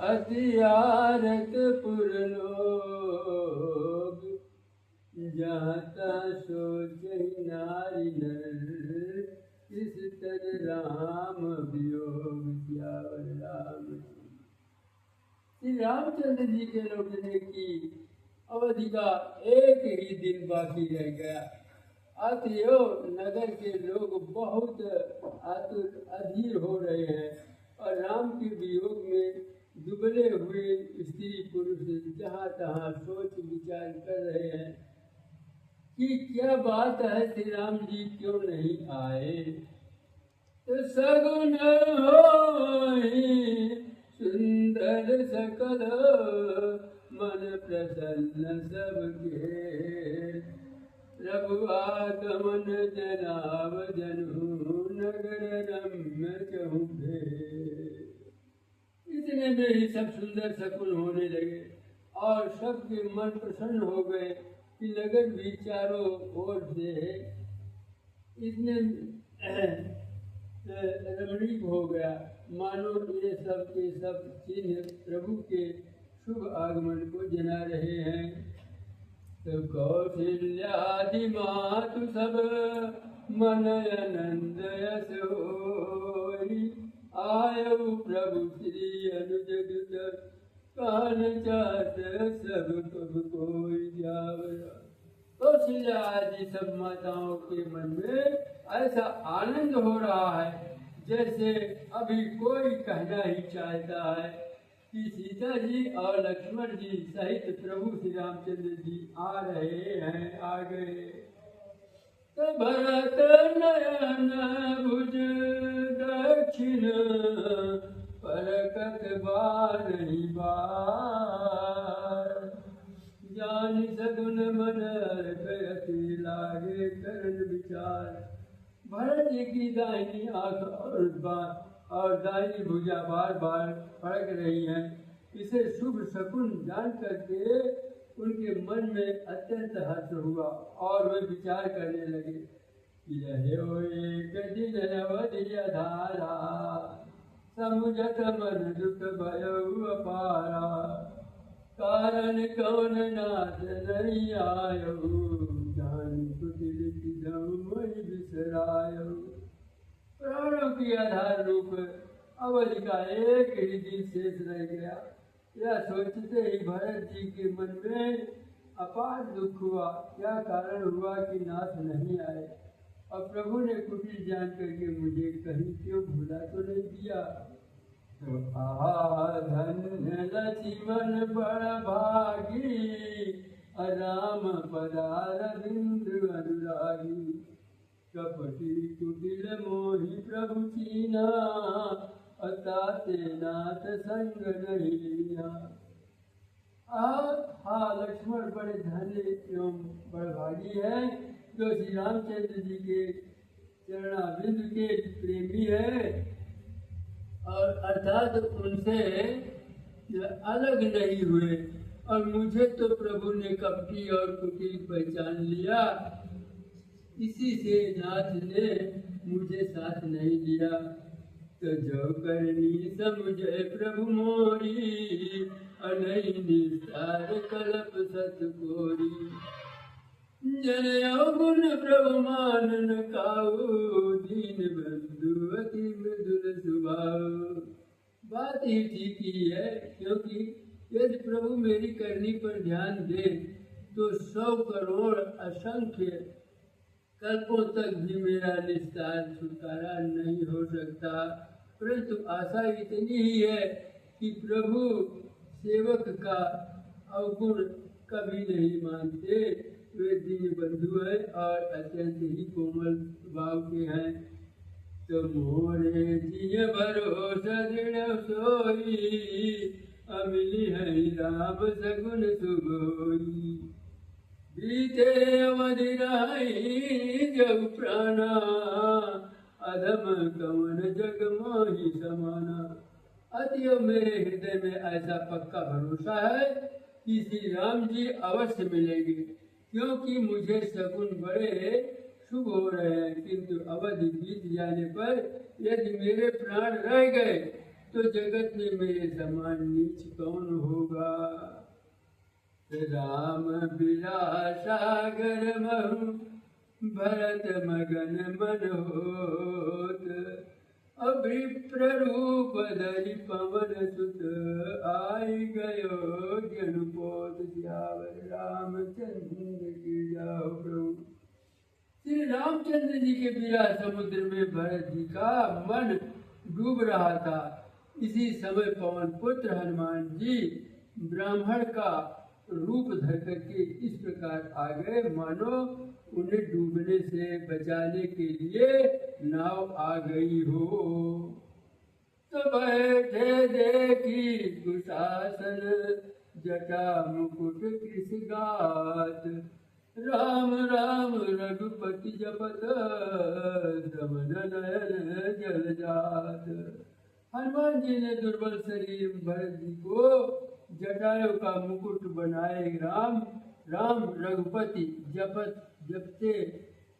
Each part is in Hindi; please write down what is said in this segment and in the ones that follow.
अतियारत पुरलोक, जहाँ तहाँ सोचे नारी नर, इस तर राम वियोग सियावर राम। श्री रामचंद्र जी के लौटने की अवधि का एक ही दिन बाकी रह गया। अतएव नगर के लोग बहुत आतुर अधीर हो रहे हैं और राम के वियोग में दुबले हुए स्त्री पुरुष जहाँ तहाँ सोच विचार कर रहे हैं कि क्या बात है, श्री राम जी क्यों नहीं आए। तो सगुन होई सुंदर सकल, मन प्रसन्न सबके, प्रभु आगमन जनाव जनु, नगर रम्य कहूँ भेद। इतने में ही सब सुंदर शकुन होने लगे और सबके मन प्रसन्न हो गए कि नगर भी चारों ओर से इतने रमणीक हो गया, मानो ये सब के सब चिन्ह प्रभु के शुभ आगमन को जना रहे हैं। तो कौशल्यादि मातु सब मन आनंद यश होई, आयु प्रभु श्री अनुज दुत, कान चात सब कब कोई जावरा। कौशल्या आदि सब माताओं के मन में ऐसा आनंद हो रहा है जैसे अभी कोई कहना ही चाहता है कि सीता जी और लक्ष्मण जी सहित प्रभु श्री रामचंद्र जी आ रहे हैं, आ गए। तो भरत नयन भुज दक्षिण, परकत बारही बार, जान सगुन मन गयति लागे करण विचार। भरत जी की दाहिनी आंख और दाहिनी भुजा बार बार फड़क रही हैं। इसे शुभ शकुन जान करके उनके मन में अत्यंत हर्ष हुआ और वे विचार करने लगे कि रहे हो एक दिन अवधि धारा, समुझत मन दुख भयो अपारा, कारण कौन नाथ नहीं आयो, जान कुटिल किधम मोहि बिसरायो। प्राणों की आधार रूप अवधि का एक ही दिन शेष रह गया। यह सोचते ही भरत जी के मन में अपार दुख हुआ। क्या कारण हुआ कि नाथ नहीं आए और प्रभु ने कुटिल जान करके मुझे कहीं क्यों भूला तो नहीं दिया। तो धन्य लक्ष्मण बड़ भागी, राम पदार बिंदु अनुरागी, कपटी कुटिल मोहि प्रभु चीना, अताते नाथ संग नहीं लीना। लक्ष्मण बड़े धन्य एवं बड़भागी है जो श्री रामचंद्र जी के चरणाबिंद के प्रेमी है और अर्थात उनसे अलग नहीं हुए। और मुझे तो प्रभु ने कपटी और कुटिल पहचान लिया, इसी से नाथ ने मुझे साथ नहीं लिया। तो जो करनी समुझे प्रभु मोरी, अनहि निस्तार कल्प सत कोरी, जन अवगुण प्रभु मानन काऊ, दीन बंधु अति मृदुल स्वभाव। बात ही ठीक ही है, क्योंकि यदि प्रभु मेरी करनी पर ध्यान दे तो 100 करोड़ असंख्य कल्पों तक भी मेरा निस्तार छुटकारा नहीं हो सकता। परंतु आशा इतनी ही है कि प्रभु सेवक का अवगुण कभी नहीं मानते। वे दीन बंधु है और अत्यंत ही कोमल भाव के हैं। तो मोरे जिय भरोसा दृढ़ सोई, अमिली है राम सगुन सुगोई, बीते अवधि रही जग प्राणा, अधम कवन जग मोहि समाना। अतएव मेरे हृदय में ऐसा पक्का भरोसा है कि श्री राम जी अवश्य मिलेंगे, क्योंकि मुझे शकुन बड़े शुभ हो रहे हैं। किंतु अवधि बीत जाने पर यदि मेरे प्राण रह गए तो जगत में मेरे समान नीच कौन होगा। राम बिलासागर महु भरत मगन मन होत। अभिप्ररूप धरि पवन सुत आई गयो जनपोत। सियावर रामचंद्र की जाओ प्रभु। श्री रामचंद्र जी के विरह समुद्र में भरत जी का मन डूब रहा था। इसी समय पवन पुत्र हनुमान जी ब्राह्मण का रूप धर करके इस प्रकार आ गए मानो उन्हें डूबने से बचाने के लिए नाव आ गई हो। तो बैठे देखी दुशासन जटा मुकुट कृषगात। राम राम रघुपति जपत दमन नयन जल जात। हनुमान जी ने दुर्बल शरीर भरत जी को जटायु का मुकुट बनाए राम राम रघुपति जपते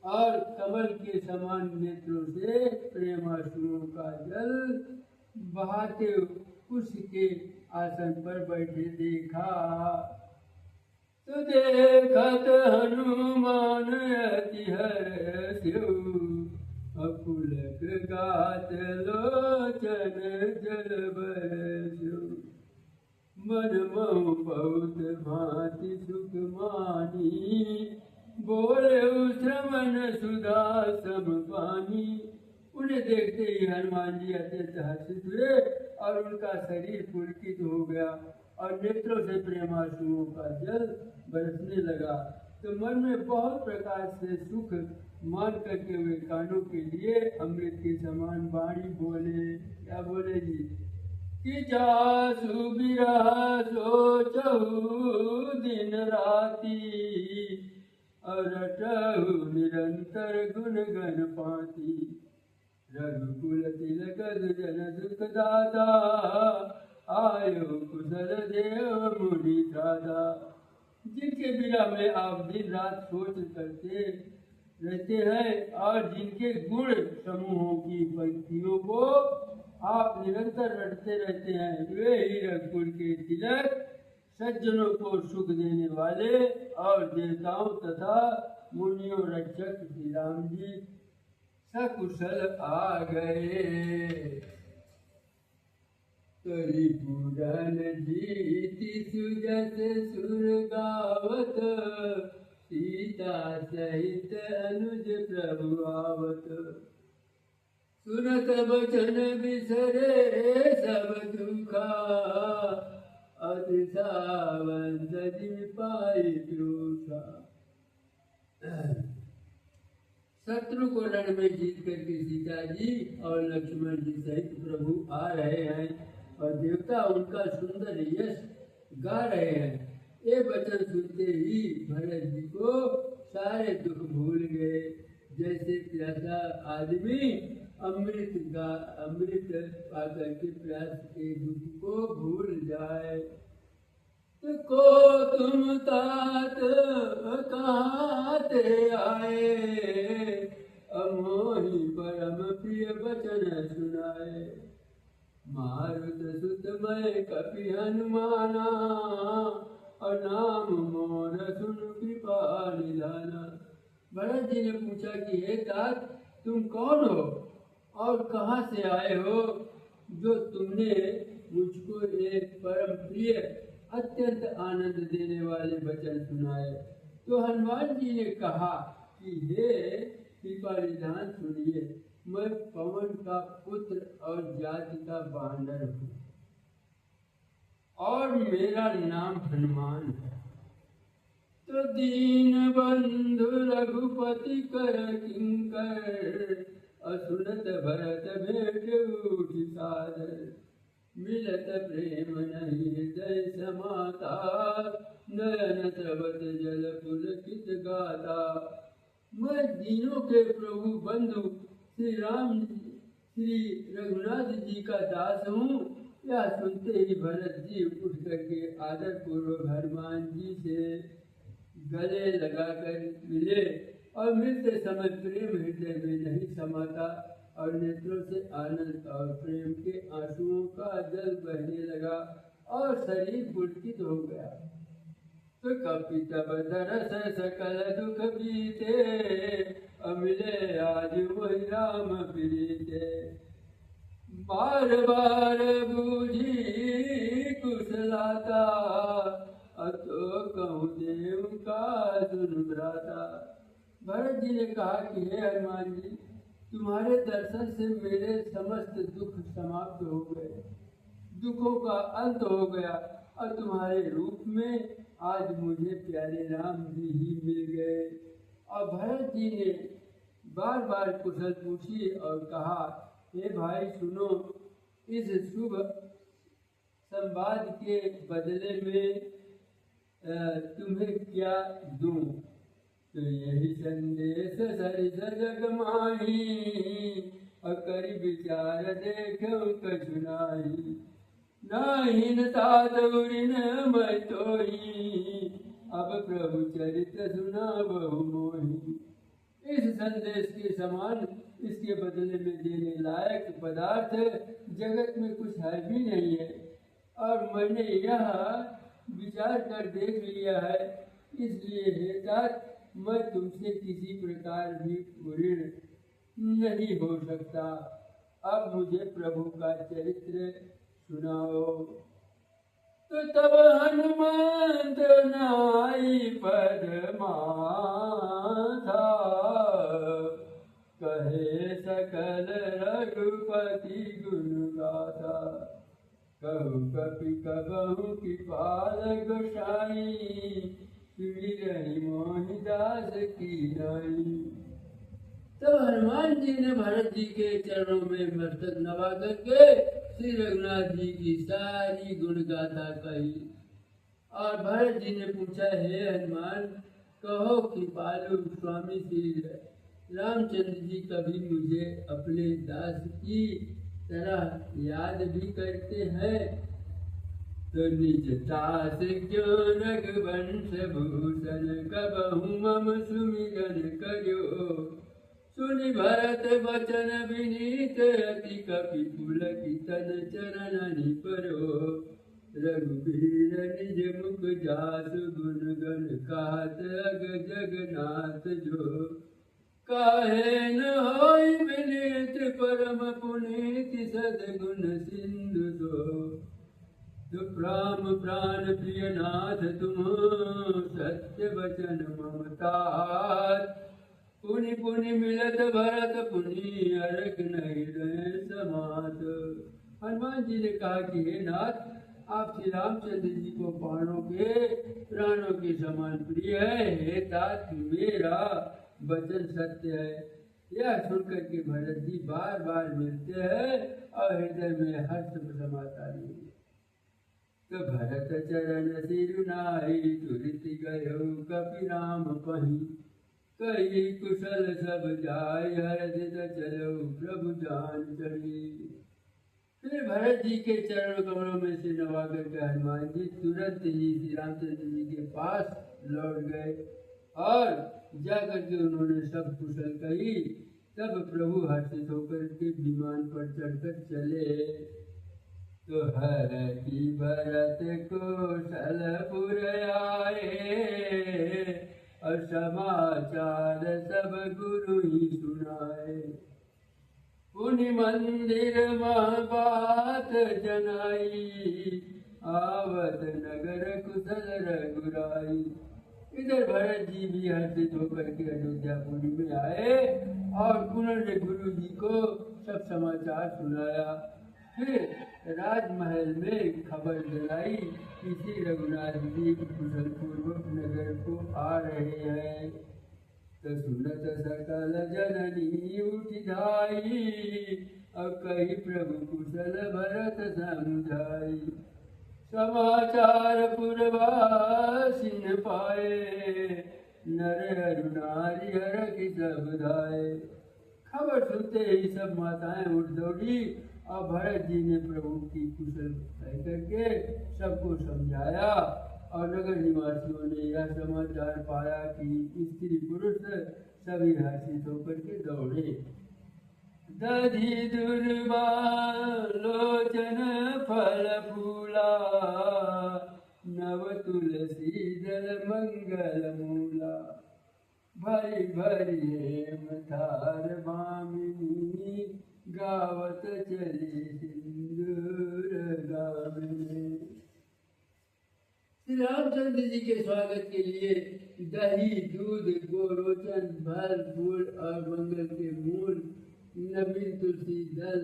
और कमल के समान नेत्रों से प्रेमाश्रुओं का जल बहाते उसके आसन पर बैठे देखा। तो देखत हनुमान अति हर्षिउ अपुलक गात लोचन जल बरसु। मन महु बहुत भांति सुख मानी बोले श्रवण सुधा सम पानी। उन्हें देखते ही हनुमान जी अत्यंत हर्षित हुए और उनका शरीर पुलकित हो गया और नेत्रों से प्रेमाश्रुओं का जल बरसने लगा। तो मन में बहुत प्रकार से सुख मान करके हुए कानों के लिए अमृत के समान वाणी बोले। क्या बोले जी कि जासु बिरह सोचहु दिन राती अरटहु निरंतर गुण गण पाती। रघुकुल तिलक जन सुख दाता आयो कुशल देव मुनि दादा। जिनके बिरह में आप दिन रात सोच करते रहते हैं और जिनके गुण समूहों की पंक्तियों को आप निरंतर रटते रहते हैं वे ही रघुकुल के तिलक सज्जनों को सुख देने वाले और देवताओं तथा मुनियों रक्षक श्री राम जी सकुशल आ गए। तोरी पूरन जीति सुजस सुर गावत सीता सहित अनुज प्रभु आवत। सुनत बचन बिसरे सब दुखा अति सावंत जिन पाई प्रूषा। शत्रु को रण में जीत करके सीता जी और लक्ष्मण जी सहित प्रभु आ रहे हैं और देवता उनका सुंदर यश गा रहे हैं। ये वचन सुनते ही भरत जी को सारे दुख भूल गए। जैसे प्यासा आदमी अमृत पाकर के प्यास के दुख को भूल जाए। तो को तुम तात कहाँ ते आए अमोहि परम प्रिय वचन सुनाए। मारुत सुत मैं कपि हनुमाना और नाम मोर सुन कृपा निधाना। भरत जी ने पूछा कि हे तात तुम कौन हो और कहाँ से आए हो जो तुमने मुझको एक परम प्रिय अत्यंत आनंद देने वाले वचन सुनाए। तो हनुमान जी ने कहा कि हे कृपा निधान सुनिए, मैं पवन का पुत्र और जाति का बांदर हूँ और मेरा नाम हनुमान है। तो दीन बंधु रघुपति कर किंकर असुनत भरत भेट उठी सादर। मिलत प्रेम नहीं हृदय समाता नयन स्रवत जल पुलकित गाता। मैं दीनों के प्रभु बंधु श्री रघुनाथ जी का दास हूँ। यह सुनते ही भरत जी उठ करके आदर पूर्वक हनुमान जी से गले लगाकर मिले और मिलते समय प्रेम हृदय में नहीं समाता और नेत्रों से आनंद और प्रेम के आंसुओं का जल बहने लगा और शरीर पुलकित हो गया। तो कपित बदरस सकल दुख बीते, अमिले आज वही राम प्रीते। बार बार बूझी कुशलाता, अतो कहूँ देव का सुन भ्राता। भरत जी ने कहा कि हे हनुमान जी, तुम्हारे दर्शन से मेरे समस्त दुख समाप्त हो गए, दुखों का अंत हो गया और तुम्हारे रूप में आज मुझे प्यारे राम जी ही मिल गए। और भरत जी ने बार बार कुशल पूछी और कहा, हे भाई सुनो, इस शुभ संवाद के बदले में तुम्हें क्या दूं? तो यही संदेश सरिस जग माही, अकरि विचार देखो कछु नाही। नाहिन तात उरिन मैं तोही, अब प्रभु चरित सुना बहु मोही। इस संदेश के समान इसके बदले में देने लायक पदार्थ जगत में कुछ है भी नहीं है, और मैंने यह विचार कर देख लिया है, इसलिए हे तात, मैं तुमसे किसी प्रकार भी ऋण नहीं हो सकता। अब मुझे प्रभु का चरित्र सुनाओ। तो तब हनुमंत नाई पद माथा, कहे सकल रघुपति गुण गाथा। कहु कपि कबहु कृपाल गोसाई, सुनि रही मोहिदास की नाई। तो हनुमान जी ने भरत जी के चरणों में मस्तक नवा करके श्री रघुनाथ जी की सारी गुण गाथा कही। और भरत जी ने पूछा, हे हनुमान, कहो कृपालु स्वामी श्री रामचंद्र जी कभी मुझे अपने दास की तरह याद भी करते हैं? तो निज दास क्यों रघुवंश भूषण, कबहु मम सुमिरन करो। सुनि भरत बचन विनीत, अति कपि पुलकितन चरणनि परो। रघुवीर निज मुख जासु, गुण गण कहत अग जगन्नाथ जो। काहे न होई विनीत, परम पुनीत सद्गुण सिंधु दो। तो राम प्राण प्रिय नाथ तुम, सत्य वचन ममता। पुनि पुनि मिलत भरत पुनि, अरख नहीं रहे समात। हनुमान जी ने कहा कि हे नाथ, आप श्री रामचंद्र जी को प्राणों के समान प्रिय है। हे तात, मेरा वचन सत्य है। यह सुनकर के भरत जी बार बार मिलते हैं और हृदय में हर्ष समाता नहीं। तो भरत चरण सिरुनाई, तुरत गयो कपि राम पही। कही कुशल सब जाय, हर्षित चलो प्रभु जान चढ़ी। फिर भरत जी के चरण कमलों में से नवा करके हनुमान जी तुरंत ही श्री रामचंद्र जी के पास लौट गए और जाकर के उन्होंने सब कुशल कही। तब प्रभु हर्षित होकर के विमान पर चढ़कर चले। तो हरति भरत कौशलपुर आए, और समाचार सब गुरु ही सुनाए। पुनि मंदिर मह बात जनाई, आवत नगर कुशल रघुराई। इधर भरत जी भी हर्षित होकर के अयोध्यापुरी में आए और उन्होंने गुरु जी को सब समाचार सुनाया। फिर राजमहल में खबर दिलाई कि श्री रघुनाथ जी कुशल पूर्वक नगर को आ रहे हैं। तो सुनत सकल जननी उठ धाई, अब कही प्रभु कुशल भरत समझाई। समाचार पुरवासिन पाए, नर हरु नारी हरखि सब धाये। खबर सुनते ही सब माताएं उठ दौड़ी और भरत जी ने प्रभु की कुशल कह करके सबको समझाया। और नगर निवासियों ने यह समाचार पाया कि स्त्री पुरुष सभी हर्षित होकर के दौड़े। दधि दुर्वा लोचन फल फूला नव तुलसी दल मंगल मूला भरी भरी हेम थार भामिनी गावत चली सिंदूर गामिनी। श्री रामचंद्र जी के स्वागत के लिए दही दूध गोरोचन फल फूल और मंगल के मूल नवीन तुलसी दल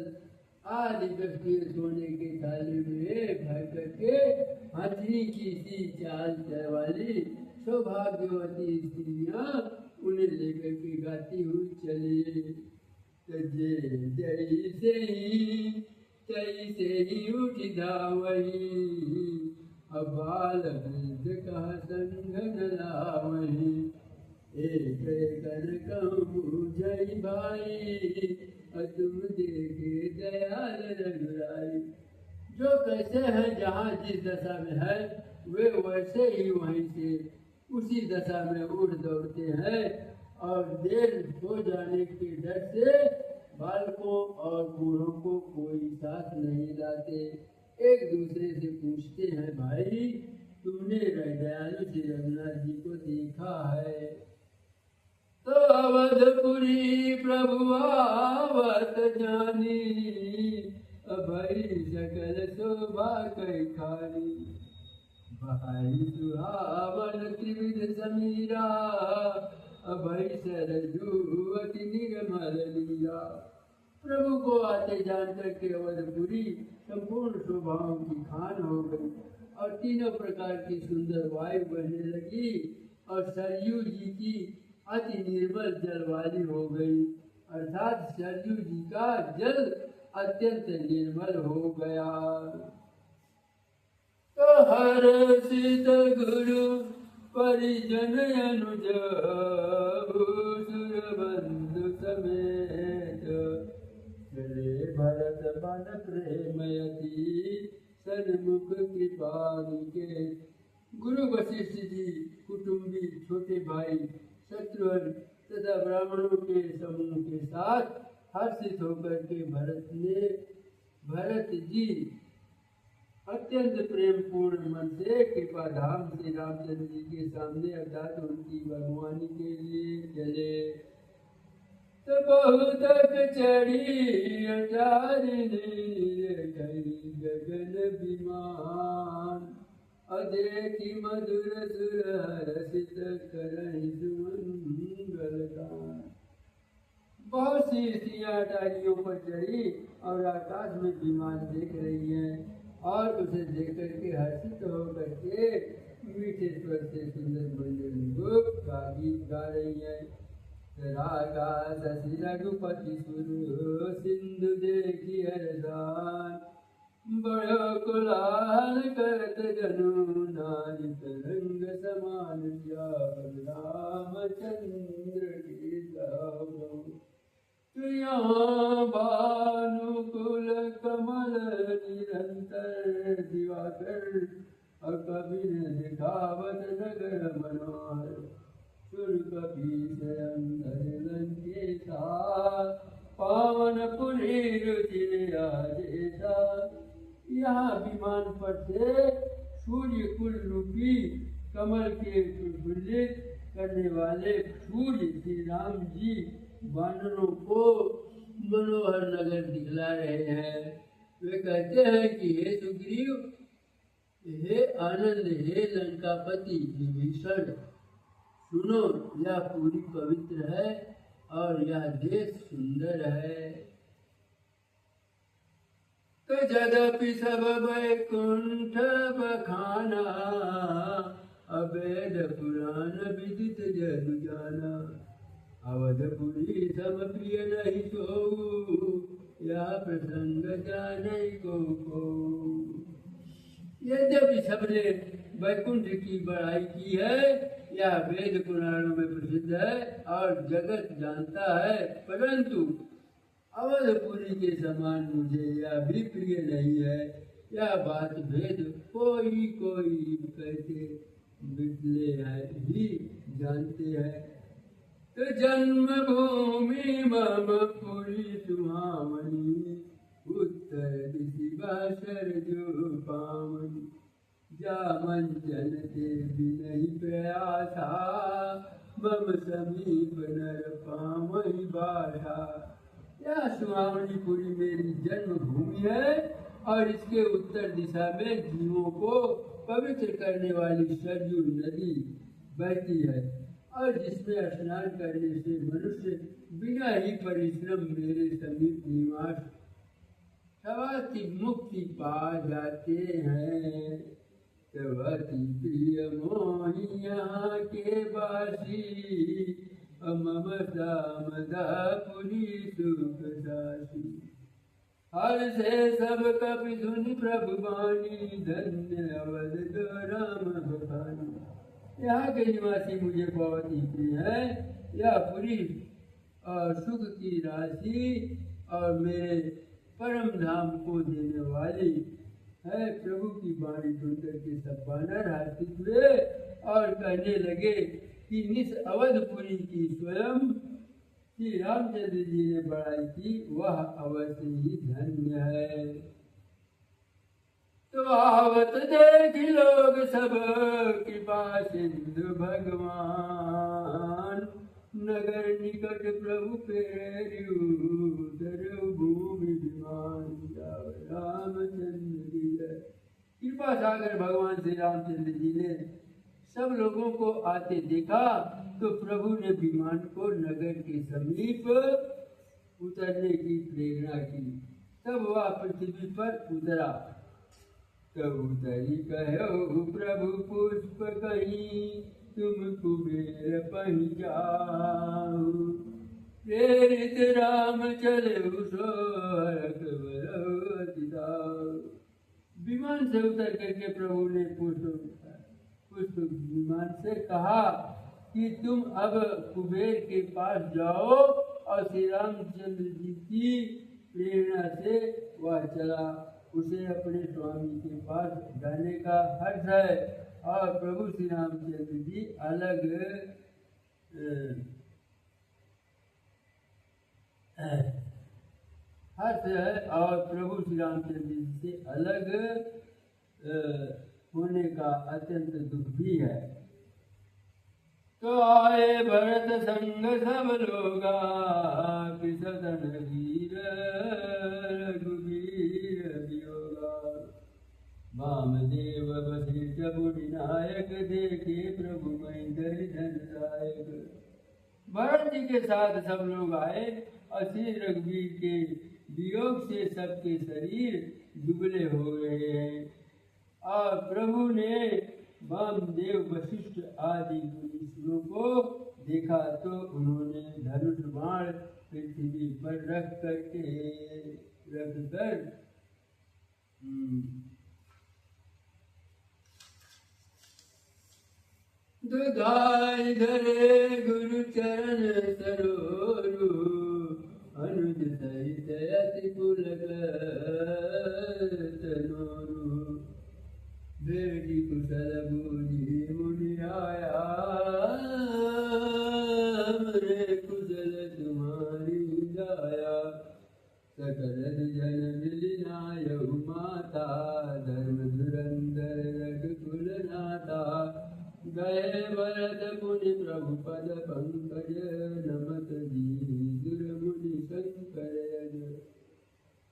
आदि वस्तुएं सोने के थाली में भर करके हथनी की सी चाल वाली सौभाग्यवती स्त्रियां उन्हें लेकर के गाती हुई चली। जैसे ही उठ धावही अबाल वृद्ध का संघन लावही एक कर कहूँ जय भाई तुम देखे दयाल रघुराई। जो कैसे है जहाँ जिस दशा में है वे वैसे ही वहीं से उसी दशा में उठ दौड़ते हैं और देर हो जाने के डर से बालकों और बूढ़ों को कोई साथ नहीं लाते। एक दूसरे से पूछते हैं भाई तुमने दयालु श्री रघुनाथ जी को देखा है? तो अवधपुरी प्रभु आवत जानी भाई सकल शोभा कई खानी भाई सुहावन त्रिविध समीरा अभय सरजूवती निर्मल लीला। प्रभु को आते जान करके अवधपुरी संपूर्ण शोभाओं की खान हो गई और तीनों प्रकार की सुंदर वायु बहने लगी और सरयू जी की अति निर्मल जल वाली हो गई अर्थात सरयू जी का जल अत्यंत निर्मल हो गया। तो हर्षित गुरु परिजन अनुज सुरबंधु समेत चले भरत बन प्रेमयति सन्मुख कृपाणु के। गुरु वशिष्ठ जी कुटुंबी छोटे भाई शत्रुघ्न तथा ब्राह्मणों के समूह के साथ हर्षित होकर के भरत जी अत्यंत प्रेम पूर्ण मन से कृपा धाम श्री रामचंद्र जी के सामने अर्थात उनकी भगवानी के लिए चले। तो बहुत चढ़ी गगन विमान अदेखी मधुर सुर रसित करहि सुमंगल गान। बहुत सी स्त्रियां अटारियों पर चढ़ी और आकाश में विमान देख रही हैं और उसे देख करके हर्षित होकर के मीठे स्वर से सुंदर मंजरी गीत गा रही है। रागा शशि रघुपति सुर सिंधु देखी हरदान बड़ो कुलाल करत जनु नारी तरंग समान रामचंद्र की जाओ। यहाँ भानुकुल कमल निरंतर दिवाकर कबीर दिखावत नगर मनोहर सुर कबीर लंकेशा पावन पुरी रुचि राजेशा। यहाँ विमान पर से सूर्य कुल रूपी कमल के प्रज्वलित करने वाले सूर्य श्री राम जी वानरों को मनोहर नगर दिखला रहे हैं। वे कहते हैं कि हे सुग्रीव, हे आनंद, हे लंकापति विभीषण, सुनो, यह पूरी पवित्र है और यह देश सुंदर है। तो यद्यपि सब वैकुंठ बखाना अवेद पुराण विदित जनु जाना। अवधपुरी सम प्रिय नहीं सोऊ या प्रसंग जाने को। यद्यपि सबने वैकुंठ की बड़ाई की है, यह वेद पुराणों में प्रसिद्ध है और जगत जानता है, परंतु अवधपुरी के समान मुझे यह भी प्रिय नहीं है। यह बात भेद कोई कोई कहते बिजले है ही जानते हैं। तो जन्मभूमि मम पुरी सुहामनी, उत्तर दिशि बासर जो पावनी। जा मंचन ते बिनहि प्रयासा, मम समीप नर पामहि बासा। यह सुहावनीपुरी मेरी जन्मभूमि है और इसके उत्तर दिशा में जीवों को पवित्र करने वाली सरयू नदी बहती है और जिसमें स्नान करने से मनुष्य बिना ही परिश्रम मेरे समीप निवास अति मुक्ति पा जाते हैं। तवति प्रिय मोहि यहाँ के वासी, मम सामदापुरी सुख सासी। हर से सब कपि सुनि प्रभु बानी, धन्य अवध जो राम बखानी। यहाँ के निवासी मुझे बहुत ही प्रिय है। यह पूरी सुख की राशि और मेरे परम धाम को देने वाली है। प्रभु की वाणी सुनकर के सब वानर हर्षित हुए और कहने लगे कि निस अवधपुरी की स्वयं श्री रामचंद्र जी ने बढ़ाई की, वह अवश्य ही धन्य है। तो आवत देख लोग सब कृपा सिंधु भगवान, नगर निकट प्रभु फेरु धरु भूमि विमान। रामचंद्र जी कृपा सागर भगवान श्री रामचंद्र जी ने सब लोगों को आते देखा तो प्रभु ने विमान को नगर के समीप उतरने की प्रेरणा की। तब वह पृथ्वी पर उतरा। तब उतरी कहो प्रभु पुष्प कहीं, तुम कुबेर पहुँचाओ। प्रेरित राम चले विमान से उतर करके प्रभु ने पुष्प विमान से कहा कि तुम अब कुबेर के पास जाओ। और श्री रामचंद्र जी की प्रेरणा से वह चला। उसे अपने स्वामी के पास जाने का हर्ष है और प्रभु श्री रामचंद्र जी अलग हर्ष है और प्रभु श्री रामचंद्र जी से अलग होने का अत्यंत दुख भी है। तो आए भरत संग सब लोगा, कृषतन वीर रघुवीर वियोगा। वामदेव वशिष्ठ मुनिनायक, देखे प्रभु महेंद्र धनदायक। भरत जी के साथ सब लोग आए और श्री रघुवीर के वियोग से सबके शरीर दुबले हो गए हैं। और प्रभु ने वामदेव वशिष्ठ आदि मुनीश्वरों को देखा तो उन्होंने धनुष बाण पृथ्वी पर रख कर दुधाई धरे गुरु चरण सरोरु, अनुज सहित अति पुलक तनोरु। बेटी कुशल बूझी मुनि आया, हमरे कुशल तुम्हारी जाया। सकल जन मिलिनायु माता, धर्म धुरंधर रघुकुल नाथा। गए भरत मुनि प्रभु पद पंकज, नमत दीन मुनि शंकर।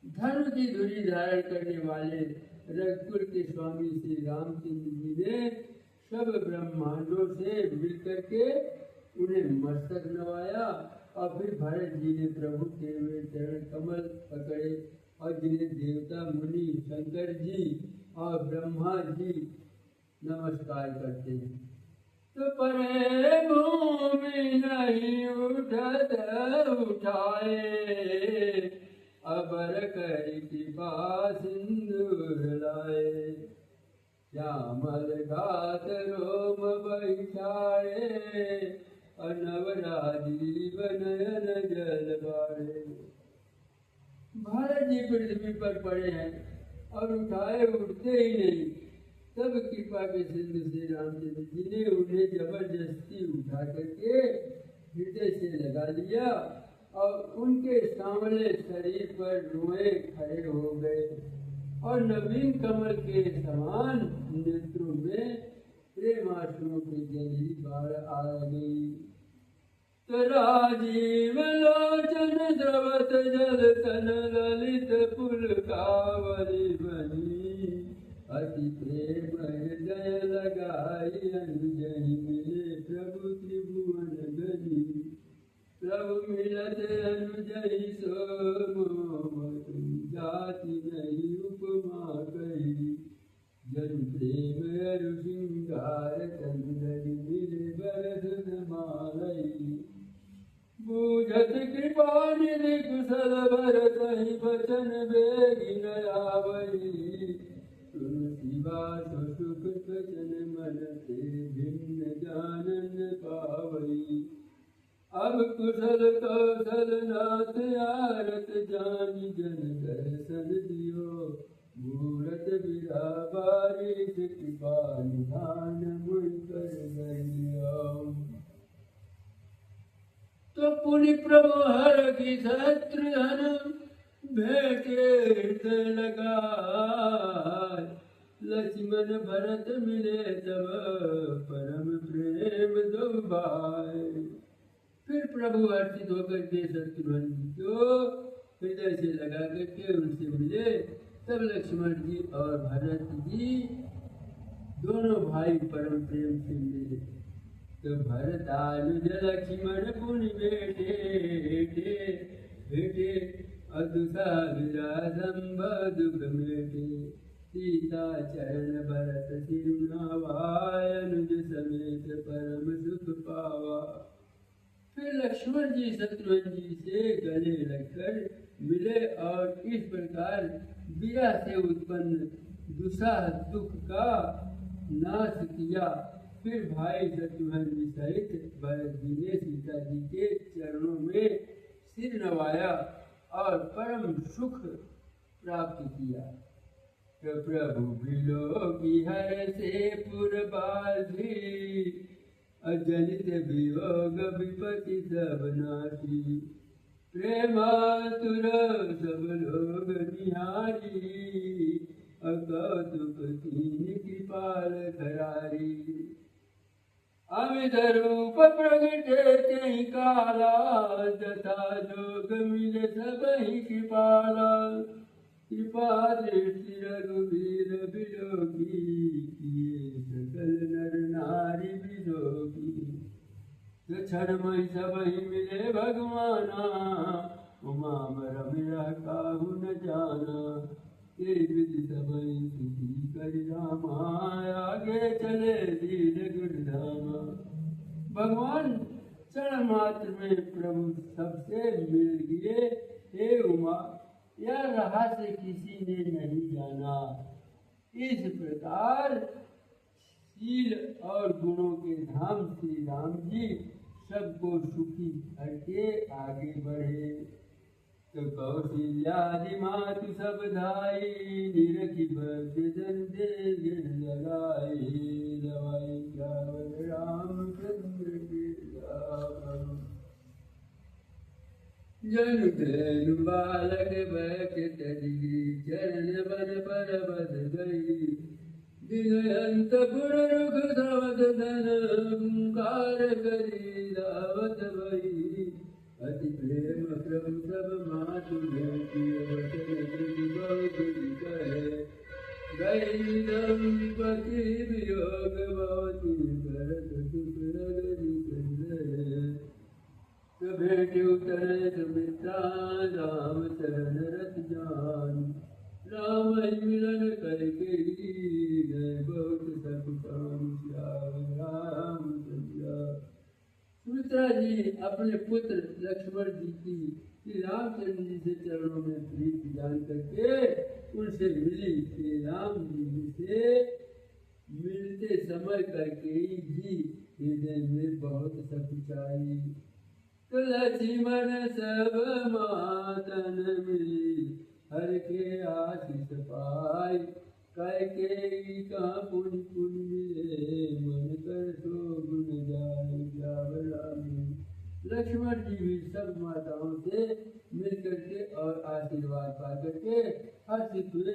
धर्म की धुरी धारण करने वाले रघुकुल के स्वामी श्री रामचंद्र जी ने सब ब्रह्मांडों से मिलकर के उन्हें मस्तक नवाया। और फिर भरत जी ने प्रभु के वे चरण कमल पकड़े और जिन्हें देवता मुनि शंकर जी और ब्रह्मा जी नमस्कार करते हैं। तो परे भूमि नहीं उठत उठाए, अबर कर कृपा सिंधु लाए। श्यामल गात रोम बैठाए, अनवराजीव नयन जल बारे। भारत जी पृथ्वी पर पड़े हैं और उठाए उठते ही नहीं। तब कृपा के सिंधु श्री रामचंद्र जी ने उन्हें जबरदस्ती उठा करके हृदय से लगा लिया और उनके सांवले शरीर पर रोए खड़े हो गए और नवीन कमल के समान नेत्रों में प्रेमाश्रुओं की जली बाढ़ आ गई। तो राजीव लोचन द्रवत जल तन ललित पुलकावली बनी अति प्रेम हृदय लगाई अनुजहि मिले प्रभु त्रिभुवन गनी। प्रभु मिलत अनुजहि सो जाति नहीं उपमा कही जन प्रेम अरु श्रृंगार चंदन मिले बरद मालई। बूझत कृपा निधि कुशल भरत ही बचन बेगी नयावई। तुलसीवास सुख बचन मन से भिन्न जानन पावई। अब कुशल कौशल नाथ आरत जानी जन दर्शन दियो। मूरत बिरा बारिश कृपा निधान मुझ कर गयो। तो पुनि प्रभु हर की शत्रुघ्न भेटे हृदय लगा। लक्ष्मण भरत मिले तब परम प्रेम दो भाई। फिर प्रभु हर्षित होकर के शत्रुघ्न को हृदय से लगा करके उनसे मिले। तब लक्ष्मण जी और भरत जी दोनों भाई परम प्रेम से मिले। तो भरत अनुज लक्ष्मण पुनि बेटे बेटे अदुसा संबुख मेटे। सीता चरण भरत सिरुनावाय अनुज समेत परम सुख पावा। फिर लक्ष्मण जी शत्रुघ्न जी से गले लगकर मिले और इस प्रकार विरह से उत्पन्न दुस्साह दुख का नाश किया। फिर भाई शत्रुघ्न जी सहित भरत जी ने सीता जी के चरणों में सिर नवाया और परम सुख प्राप्त किया। तो प्रभु बिलो की हर से पुरबासी अजनित वियोग विपति सब नाशी। प्रेमातुर सब लोग निहारी अकौतुक कीन कृपाल खरारी। अमित रूप प्रगटे तेहि काला जथा जोग मिले सब ही कृपाला। कृपा दृष्टि रघुवीर बिलोकी किए सकल नर नारी बिलोकी। तो क्षणमय सब ही मिले भगवाना उमा रमिया काहू न जाना। ये विधि सब ही कर रामा आगे चले दीन गुरुधामा। भगवान क्षण मात्र में प्रभु सबसे मिल गए। हे उमा यह रहस्य किसी ने नहीं जाना। इस प्रकार शील और गुणों के धाम श्री राम जी सबको सुखी करके आगे बढ़े। तो कौशल्यादि मातु सब धाई निरखी भक्ति जन दे लगाई। दवाई जावल रामचंद्र के जन धनु बालक बैठ चरण बन पर बद गई। दिनयंत पुर रुख धवत धन ओंकार करी दावत भई। अति प्रेम प्रभु सब मातु बेटी वचन बहुत कहे। गई दंपति वियोग बहुत भरत सुख रगरी भेटे उतरे सुमित्रा राम चरण रत जान। राम मिलन करके बहुत सकुचान राम चंद्रा। सुमित्रा जी अपने पुत्र लक्ष्मण जी की श्री रामचंद्र जी से चरणों में प्रीति जान करके उनसे मिली। श्री राम जी से मिलते समय करके ही हृदय में बहुत सकुचाई। तो लक्ष्मण सब मातन मिली हर के आशीष पाई। कह के कहाँ पुण्य पुण्य मिले मन कर सो गुण जाय जावला में। लक्ष्मण जी भी सब माताओं से मिल करके और आशीर्वाद पा करके हर्षित हुए।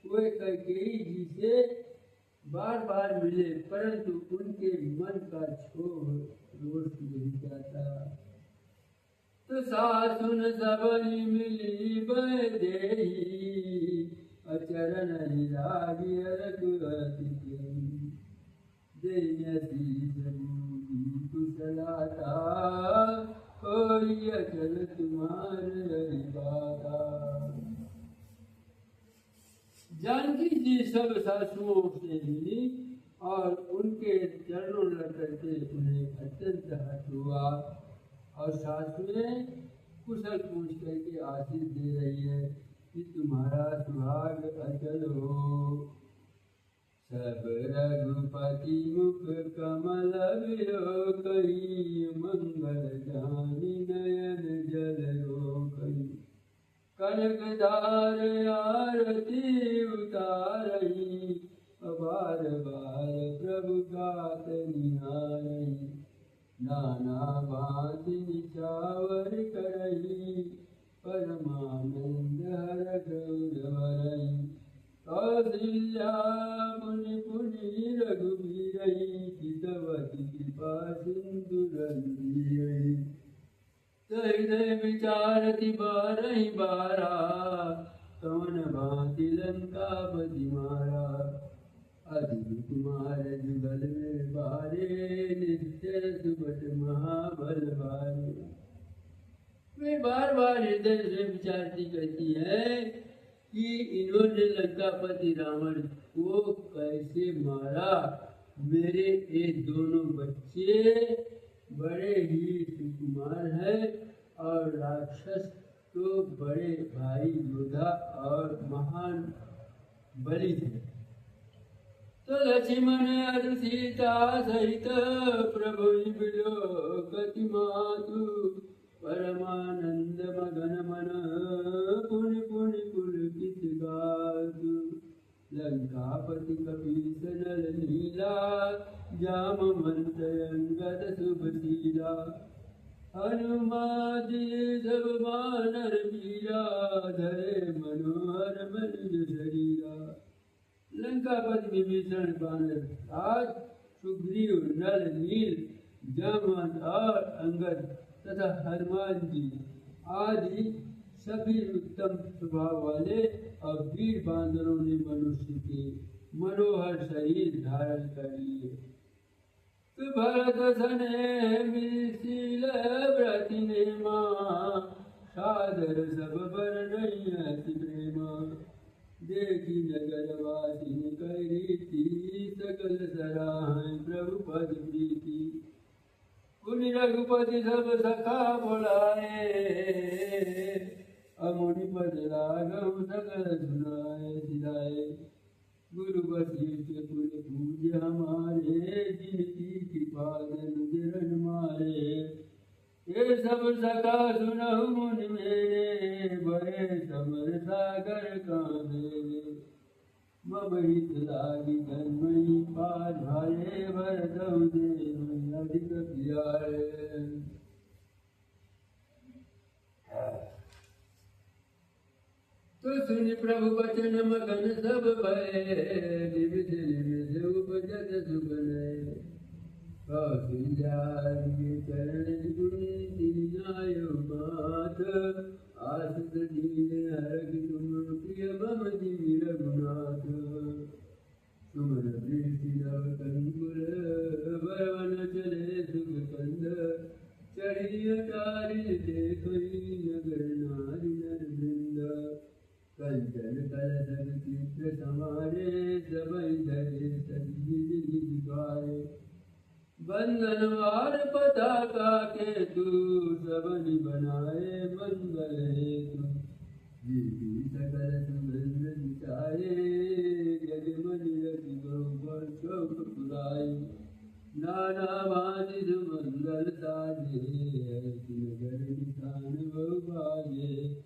वे कैकेयी जी से बार बार मिले, परंतु उनके मन का क्षोभ रोष नहीं जाता। तो सासुन सबनी मिली बैदेही, अचरण लागी रघुपति कुशलाता, कोई अचल तुम्हारे बाता। जानकी जी सब सासुओं से मिली और उनके चरणों लग करके उन्हें अत्यंत हर्ष हुआ। और सासुएं कुशल पूछ करके आशीष दे रही है कि तुम्हारा सुहाग अचल हो। सब रघुपति मुख कमल विलोकही, मंगल जानी नयन जल रोकही। कनकधार आरती उतारही, बार बार प्रभु गात निहारही। नाना भांति निछावर करही, परमानंद हर गौरवरही। कौसल्या मुनि पुनि रघुवीरही, हितवती कृपा सिंधु रघुवीरही। हृदय विचारति बारहि बारा, कवन भांति लंकापति मारा। अधिक कुमार जुगल में बारे, निश्चय सुबट महाबल बारे। वे बार बार हृदय से विचारती करती है कि इन्होंने लंकापति रावण को कैसे मारा। मेरे ये दोनों बच्चे बड़े ही सुकुमार हैं और राक्षस तो बड़े भाई योद्धा और महान बलि थे। तो लक्ष्मण और सीता सहित प्रभु विलोकति मातु, परमानंद मगन मन पुनि पुनि पुलकित गातु। लंकापति कपीस नल नीला, जामवंत अंगद शुभशीला। हनुमादि सब वानर वीरा, धरे मनोहर मनुज शरीरा। लंकापति विभीषण वानर राज, सुग्रीव नल नील जामवंत और अंगद तथा हनुमान जी आदि सभी उत्तम स्वभाव वाले और वीर बांदरों ने मनुष्य के मनोहर शरीर धारण कर लिए। भरत सने मिशिल व्रति नेमा, सादर सब बरनई अति प्रेमा। देखी नगर वासिन कई रीति, सकल सराहै प्रभु पद प्रीति। पुनि रघुपति सब सखा बोलाए, अमुनि पद राघव सकल सुनाए सिलाए। गुरु वशिष्ठ कुल पूज हमारे, जिनकी कृपा जन मारे। ये सब सखा सुनहु मुनि मेरे, भय समर सागर कांधे। मम हित लागी तन्मयि पार भारे, भरतहु देव अधिक प्यारे। तो सुनि प्रभु बचन मगन सब भय, निमिष निमिष उपजत सुख नय। कौशल्या के चरण कुंती नायो मात, आसुत दीन हरख तुम प्रिय मम जीव रघुनाथ। सुमन दृष्टि नव कंकुल, बरवन चले सुख कंद। चढ़ी अटारी देखई, नगर नारी नर वृंद। कंचन कलशल चित्र समारे, सबई धरे सजी निज द्वारे। बंधनवार पताका केतु, सबनि बनाए मंगल हेतु। जीवी सकल सुगंध जुटाए, जगमनि रति बहु शोक पुराई। नाना भांति सुमंगल साजे, नगर निशान बहु बाजे।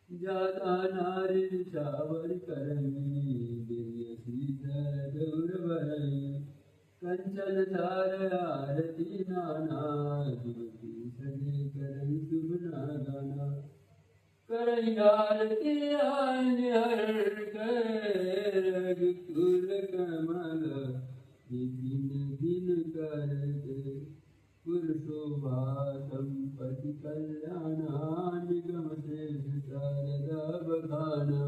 जाता नारी निछावर करही, दिव्य शीतल गौर भरही। कंचन थार आरती नाना, जुगति सजे करई शुभ नागाना करई आरती हर कर रघुकुल कमल दिन दिन कर दे पुरुषोभा संपत्ति कल्याणा निगम शेष शारदा बखाना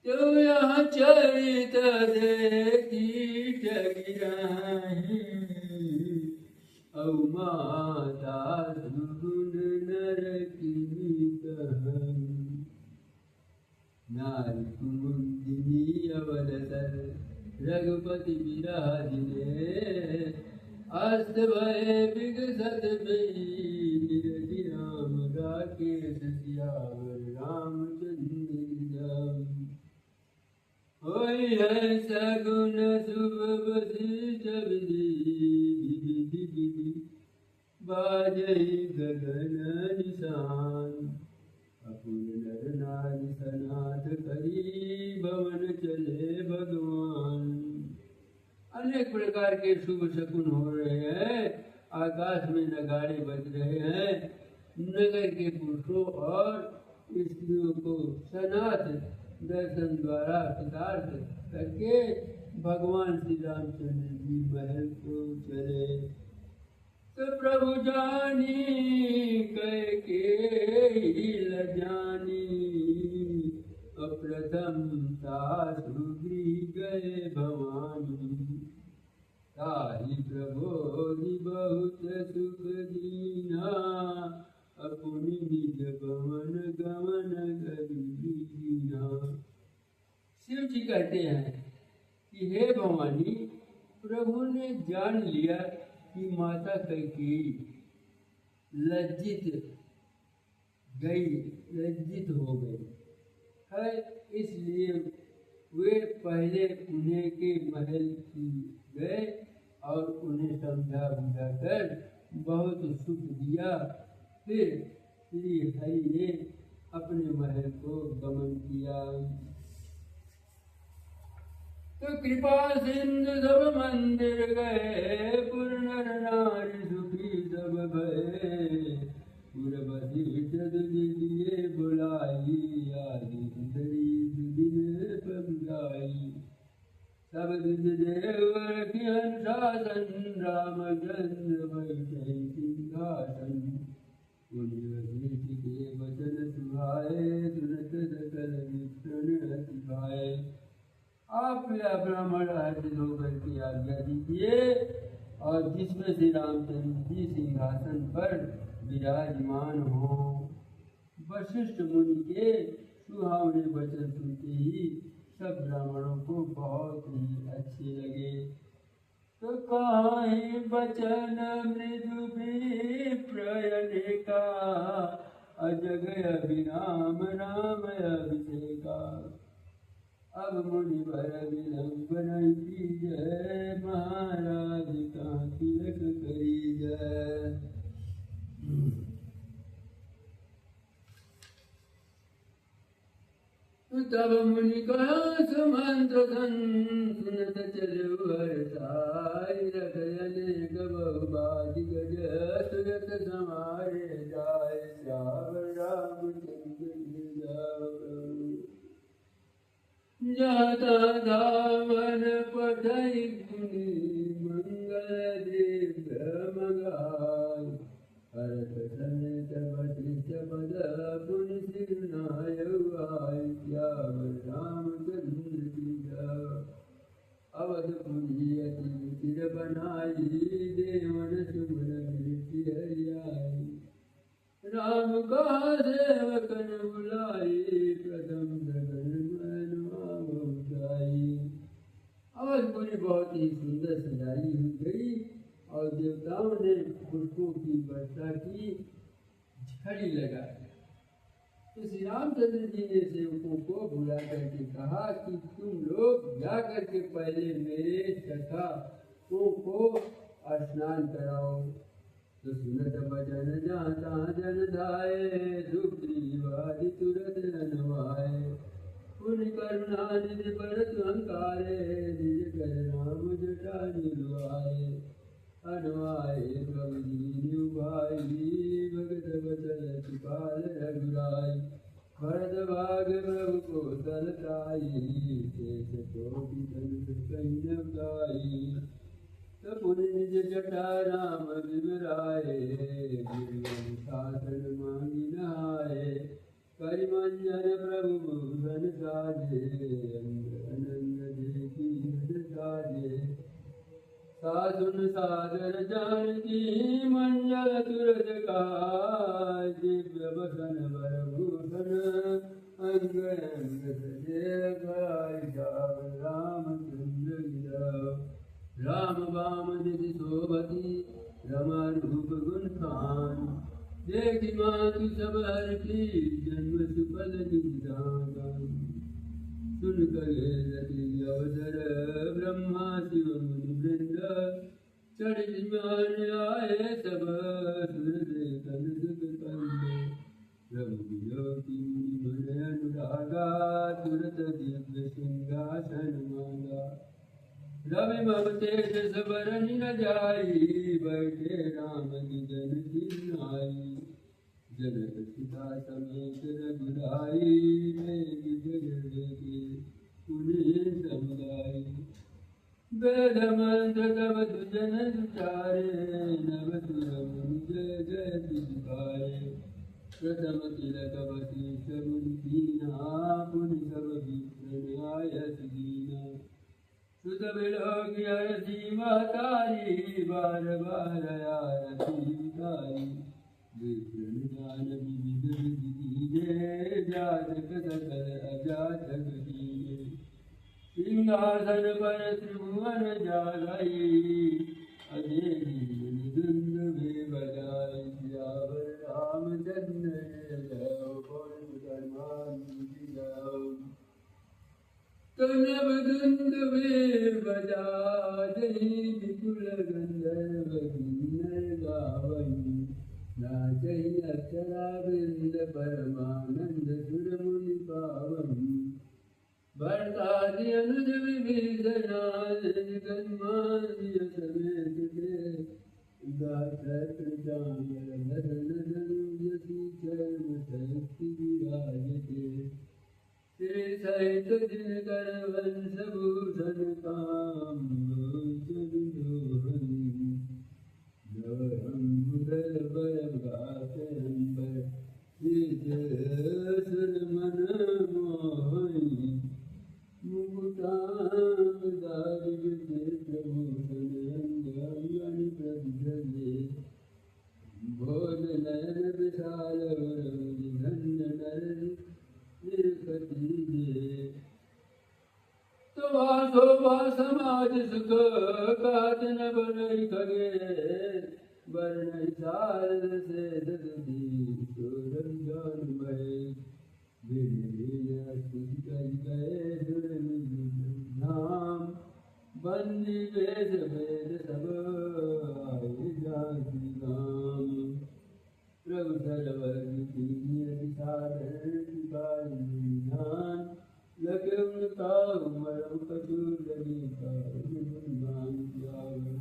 तो यहाँ चरित देखी जगिराही औ माता सुगुण नर की कहनी नारी कुमुदिनी अवलसर रघुपति विराजिने अस्त भय विगसत वीर राम राकेश सियावर रामचंद्र होई है सगुन शुभ वशिष्ठ विधि बाजई गगन निशान अपुन नर नारी सनाथ करी भवन चले भगवान। अनेक प्रकार के शुभ शकुन हो रहे हैं, आकाश में नगाड़े बज रहे हैं, नगर के पुरुषों और स्त्रियों को सनाथ दर्शन द्वारा कृतार्थ करके भगवान श्री रामचंद्र जी महल को चले। तो प्रभु जानी कैकेयी लजानी अप्रथम सासु गृह गए भवानी ताहि प्रबोधि बहुत सुख दीना अपनी निज भवन गमन गरीना। शिव जी कहते हैं कि हे भवानी, प्रभु ने जान लिया कि माता कैकेयी लज्जित हो गई है, इसलिए वे पहले उन्हें के महल गए और उन्हें समझा बुझाकर बहुत सुख दिया। फिर श्री हरि ने अपने महल को गमन किया। तो कृपा सिंधु सब मंदिर गए, पुर नर नारी सुखी सब भये। पुर वशिष्ठ दिए बुलाई, आदि सुंदरी दिन पगलाई। सब द्विज देव रखी अनुशासन, रामचंद्र बैठे सिंहासन। पुण्य वशिष्ठ के वचन सुहाए, सुनत सकल विप्रण अति भाए। आप या ब्राह्मण आदि होकर की आज्ञा दीजिए, और जिसमें श्री रामचंद्र जी सिंहासन पर विराजमान हो। वशिष्ठ मुनि के सुहावने वचन सुनते ही सब ब्राह्मणों को बहुत ही अच्छे लगे। तो कहीं वचन मृदु विप्रयने का, अजग अभिराम राम अभिषेका। अब मुनि वर विलंबन कीजय, महाराज का तिलक करीजय। तब मुनि कहा सुमंत्र सुनत चलो हर्षाई। रख अनेक बहुबादि गज, सुरत समारे जाय। श्यावर रामचंद्र जाता धावन पठई गुनी, मंगल दिव्य मंगाई। हरत समेत वशिष्ठ पद, पुनि सिरनाय आय। श्यावर रामचंद्र की जय। अवधपुरी अति चिर बनाई, देवन सुमन कीर्ति हरियाई। राम का सेवकन बुलाई, प्रथम जगन अवधपुरी बहुत ही सुंदर सजाई हुई गई, और देवताओं ने पुष्पों की वर्षा की, झड़ी लगाई। तो श्री रामचंद्र जी ने सेवकों को बुला करके कहा कि तुम लोग जा करके पहले मेरे सखाओं को स्नान कराओ। तो सुनत भजन जाता जन धाये, सुग्रीवादि तुरत अनवाए। पुनि करुणा निधि बरत अहंकारे, निज कर राम जटा निलवाए। अनुआए प्रभु दीन उभाई भगत बचन कृपाल रघुराई भरत भाग प्रभु को तलताई शेष कोटि तनु कहीं न गाई पुनि निज जटा राम विवराए शासन मांगी नहाए करिमंजन प्रभु भूषण साजे आनंद देखी हृदय साजे साधुन सादर जानकी मंजल तुरज गाय दिव्य बसन वर भूषण अंग अंग सजे गाय रामचंद्र गिरा राम बाम निधि शोभती रमा रूप गुण खान देखी मातु सब हर की जन्म सुफल निदान सुन करे रति अवसर ब्रह्मा शिव मुनि वृंद चढ़ विमान आए सब सुर देखन सुख कंद प्रभु वियोगी मन अनुरागा तुरत दिव्य सिंहासन मांगा रवि मम तेज सबरन न जाई बैठे राम की जन की नाई जनक सीता समेत रघुराई मेघ जग देखे पुण्य समुदाय वेद मंत्र तब तुजन दुचारे नव सुर मुनि जय जय तुझारे प्रथम तिलक वशिष्ठ मुनि कीना पुनि सब विप्र आयस दीना सुत बिलोक अरसी महतारी बार बार आरती उतारी विष्णु ज्ञान विविध विधि कीजे जातक सकल अजातक कीजे सिंहासन पर त्रिभुवन जागई अधेरी धुंध वे बजाई सियावर रामचंद्र जय पवन धर्मान जय तो नव धुंध वे बजा दही विपुल गंधर्व किन्नर गावई नाचई अक्षरा वृंद परमानंद सुर मुनि पावन भरतादि अनुज विभीषणाद गन्मादि समेत के गात्र चामर भरण धनुज चर्म शक्ति विराजते श्री सहित दिनकर वंश भूषण काम लोचन मुदल बल भाषंबर सुर मन मोहि मुकुटांग दारि विचित्र भूषण अंगनि प्रभुले भोज नयन विशाल धन्य नर शोभा समाज सुख कात न बनई खगे वर्ण शारद से दधी शोधन ज्ञानमय गए नाम बंदी वेद वेद सब आए जाति नाम प्रभु सरवर की ध्यान लगे उनका उमर कचूर का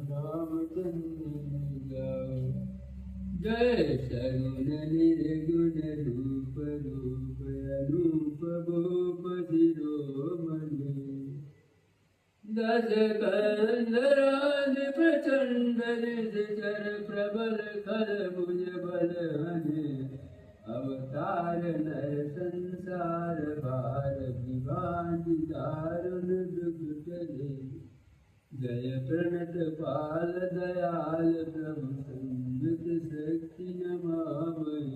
रामचंद्र जय सगुण निर्गुण रूप रूप अनूप भूप शिरोमणि दस कंदराज प्रचंड निश्चर प्रबल खल भुज बल हने अवतार नर संसार भार विभान दारुण दुख चले जय प्रणत पाल दयाल प्रभु संयुत शक्ति नमामि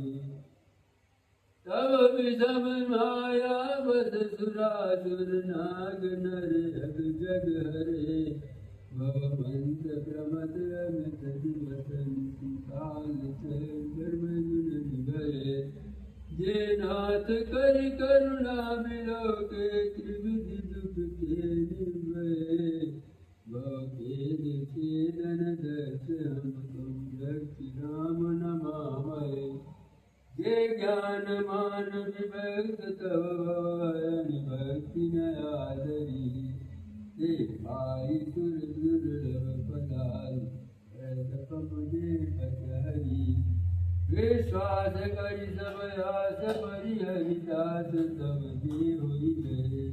तब विषम माया बस सुरासुर नाग नर अग जग हरे भव मंत प्रमद अमित दिवसंति काल कर्म गुण निभये जे नाथ कर करुणा बिलोके त्रिविधि दुख के निर्भये भव के धन दस हम तुम रक्षि राम नमामहे जे ज्ञान मान विभक्त तव भवानि भक्ति न आदरी ते पाई सुर दुर्लभ पदाल तप मुझे पचहरी विश्वास करी सब आस परिहरिदास तब जी हुई गए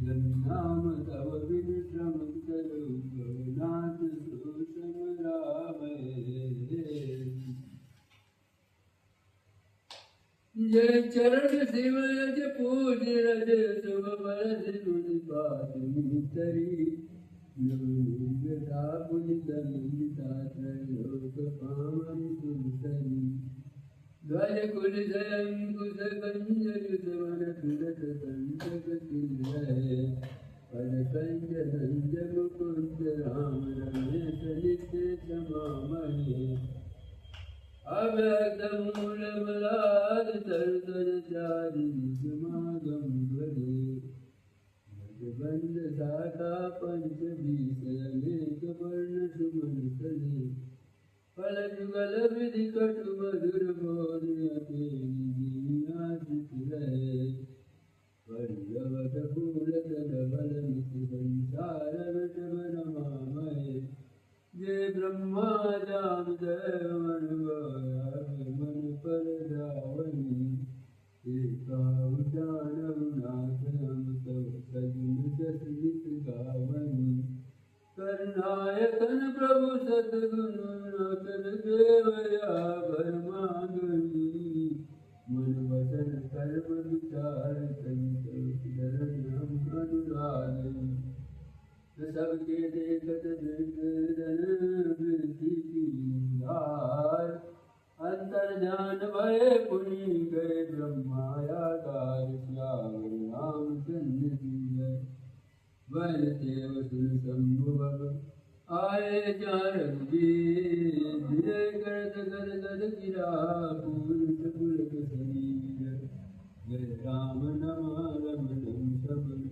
जन नाम तब बिन श्रम करो भवनाथ सुषम राम जय चरण शिवज पूज रज शुभ बरस तुझ बात तरी ध्वज कुल अंकुश कंजल सवन तुलत संतक है पद कंज संज मुकुंद राम रमेश नित्य समामहे अव्यक्त मूल मलाद तरतर चारि समागम भरे बंद शाखा पंच बीस अनेक वर्ण सुमन सने फल जुगल विधि कटु मधुर बोधि रहे पल्लवत फूल तल नित्य संसार विषम नमामहे जय ब्रह्मा जाम देव मन पर जावनी करनायकन प्रभु सद्गुरु नकर देवया भरमांगनी मन वचन कर्म विचार अनुरागी सबके देखत निर्धन वृद्धि की अंतर ध्यान भय पुनि गए ब्रह्मायागार श्यावर राम चंद्र वह देव सुन संभव आए चार धीरे करत गद गद गिरा पूर्ण पुलक शरीर जय राम नम सबन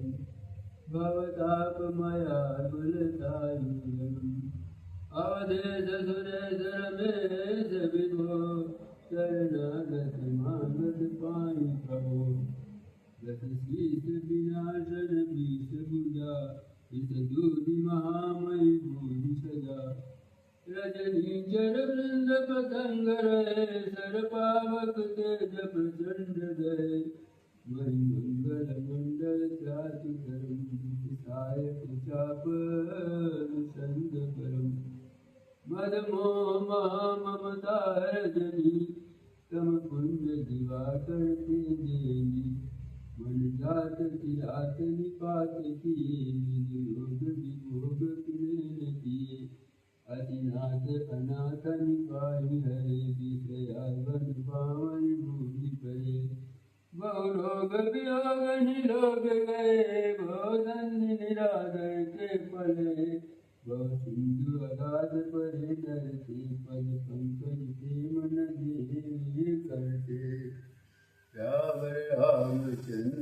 भवताप मया गुलतायुरम अवधेश सुरेश रमेश विभो शरणागत मानद पाई प्रभो दस शीस विनाशन बीस भुजा इस दूरी महामयी भूरि सजा रजनी चर वृंद पतंग रहे सर पावक तेज प्रचंड दे मणि मंगल मंडल चातु धर्म सायक चाप संग परम मद मोह महा ममता रजनी तम कुंज दिवा करते देनी मन जात किरात निपात किए निज योग विभोग किने किए अतिनाथ अनाथ निपाई हरे विषयावन पावन भूमि परे बहु रोग वियोग निरोग गए बहु धन्य निराधर के पले बहु सिंधु अगाध परे डरते पद पंकज के मन दे करते श्यावर रामचंद्र